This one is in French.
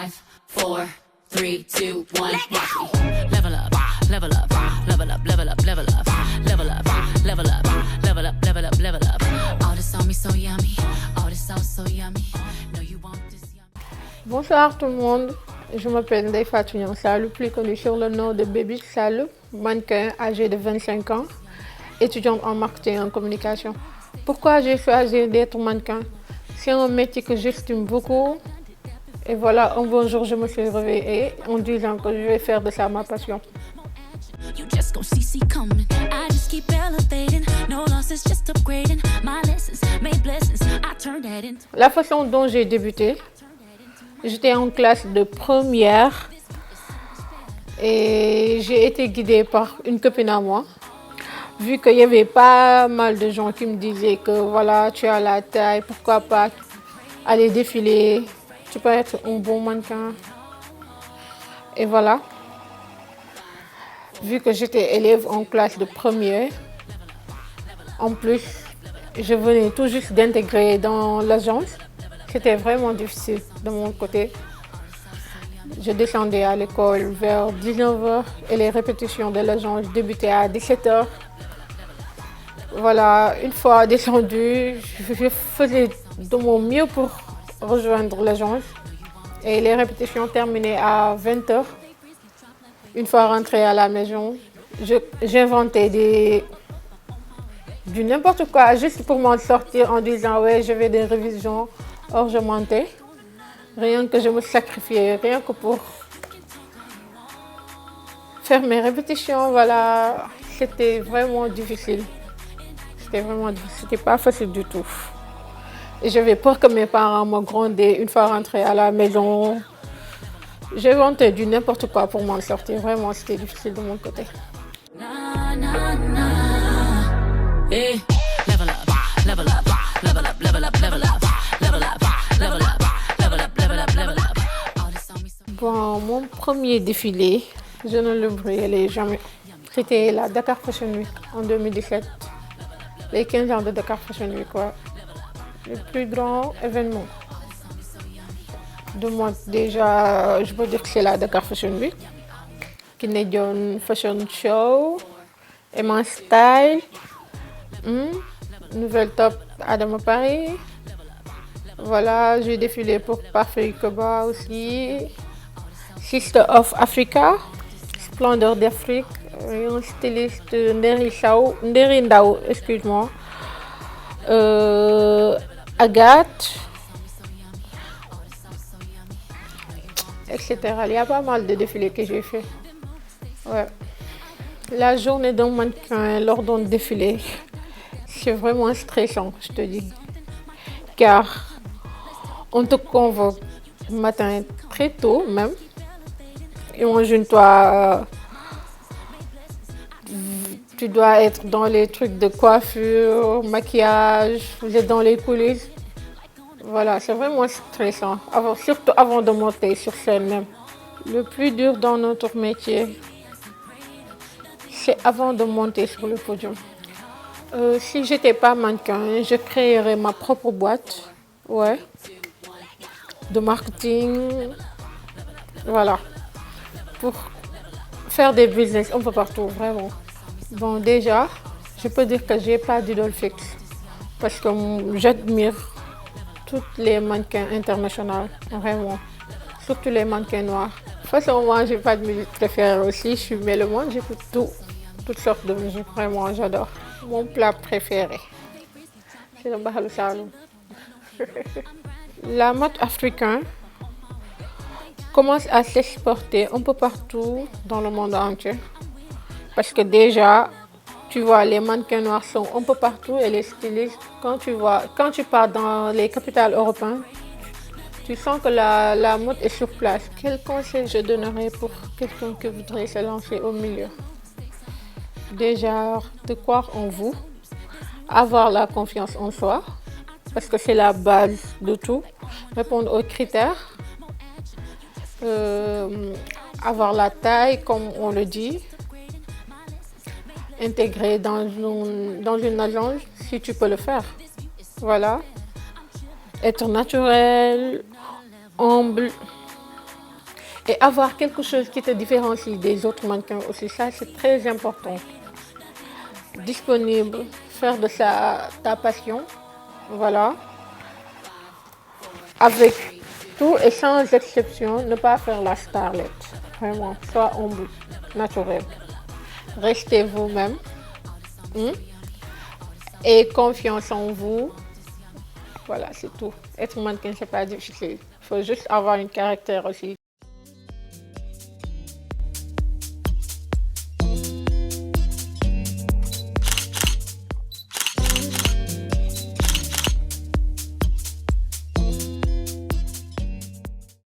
5, 4, 3, 2, 1, watch me. Level up, level up, level up, level up, level up, level up, level up, level up, level up, level up. All this on me so yummy, all this sauce so yummy. No, you want this yummy. Bonsoir tout le monde, je m'appelle Ndeye Fatou Niang Saloum, plus connue sur le nom de Baby Saloum, mannequin âgée de 25 ans, étudiante en marketing et en communication. Pourquoi j'ai choisi d'être mannequin? C'est un métier que j'estime beaucoup. Et voilà, un bon jour, je me suis réveillée en disant que je vais faire de ça ma passion. You just gon' see coming. I just keep elevating. No losses, just upgrading. My lessons made blessings. I turn that into. La façon dont j'ai débuté, j'étais en classe de première et j'ai été guidée par une copine à moi. Vu qu'il y avait pas mal de gens qui me disaient que voilà, tu as la taille, pourquoi pas aller défiler, tu peux être un bon mannequin. Et voilà. Vu que j'étais élève en classe de première, en plus, je venais tout juste d'intégrer dans l'agence. C'était vraiment difficile de mon côté. Je descendais à l'école vers 19h et les répétitions de l'agence débutaient à 17h. Voilà, une fois descendue, je faisais de mon mieux pour rejoindre l'agence et les répétitions terminaient à 20h. Une fois rentrée à la maison, j'inventais du n'importe quoi juste pour m'en sortir en disant ouais, je vais des révisions. Or, je mentais. Rien que je me sacrifiais, rien que pour faire mes répétitions. Voilà, c'était vraiment difficile. C'était pas facile du tout. Et j'avais peur que mes parents me grondaient une fois rentrée à la maison. J'inventais du n'importe quoi pour m'en sortir. Vraiment, c'était difficile de mon côté. Nah, nah, nah. Hey, level up, level up, level up, level up, level up, level up, level up, level up, level up, level up. All this on me so. Bon, mon premier défilé, je ne l'oublierai jamais. C'était la Dakar Fashion Week en 2017. Les 15 ans de Dakar Fashion Week, quoi. Le plus grand événement de moi. Déjà, je peux dire que c'est la Dakar Fashion Week. Canadian Fashion Show, Emma Style, Nouvelle Top Adama Paris. Voilà, j'ai défilé pour Parfait Koba aussi. Sister of Africa, Splendeur d'Afrique, un styliste Nderi Ndao, excuse-moi. Agathe, etc. Il y a pas mal de défilés que j'ai fait. Ouais. La journée d'un mannequin lors d'un défilé, c'est vraiment stressant, je te dis. Car on te convoque le matin très tôt même. Imagine-toi, tu dois être dans les trucs de coiffure, maquillage, vous êtes dans les coulisses. Voilà, c'est vraiment stressant, surtout avant de monter sur scène même. Le plus dur dans notre métier, c'est avant de monter sur le podium. Si j'étais pas mannequin, je créerais ma propre boîte, ouais, de marketing, voilà, pour faire des business un peu partout, vraiment. Bon, déjà, je peux dire que j'ai pas d'idole fixe, parce que j'admire toutes les mannequins internationaux, vraiment, surtout les mannequins noirs. De toute façon, moi, j'ai pas de musique préférée aussi, je suis mélomane, j'écoute toutes sortes de musique, vraiment, j'adore. Mon plat préféré, c'est le Bahalou Saloum. La mode africaine commence à s'exporter un peu partout dans le monde entier. Parce que déjà, tu vois, les mannequins noirs sont un peu partout et les stylistes, quand tu pars dans les capitales européennes, tu sens que la mode est sur place. Quel conseil je donnerais pour quelqu'un qui voudrait se lancer au milieu? Déjà, de croire en vous, avoir la confiance en soi, parce que c'est la base de tout, répondre aux critères, avoir la taille comme on le dit, intégrer dans une agence si tu peux le faire. Voilà, être naturel, humble, Et avoir quelque chose qui te différencie des autres mannequins aussi, ça c'est très important. Disponible, faire de ça ta passion, voilà. Avec tout et sans exception, ne pas faire la starlette. Vraiment, sois humble, naturel. Restez vous-même, et confiance en vous. Voilà, c'est tout. Être mannequin, c'est pas difficile. Il faut juste avoir un caractère aussi.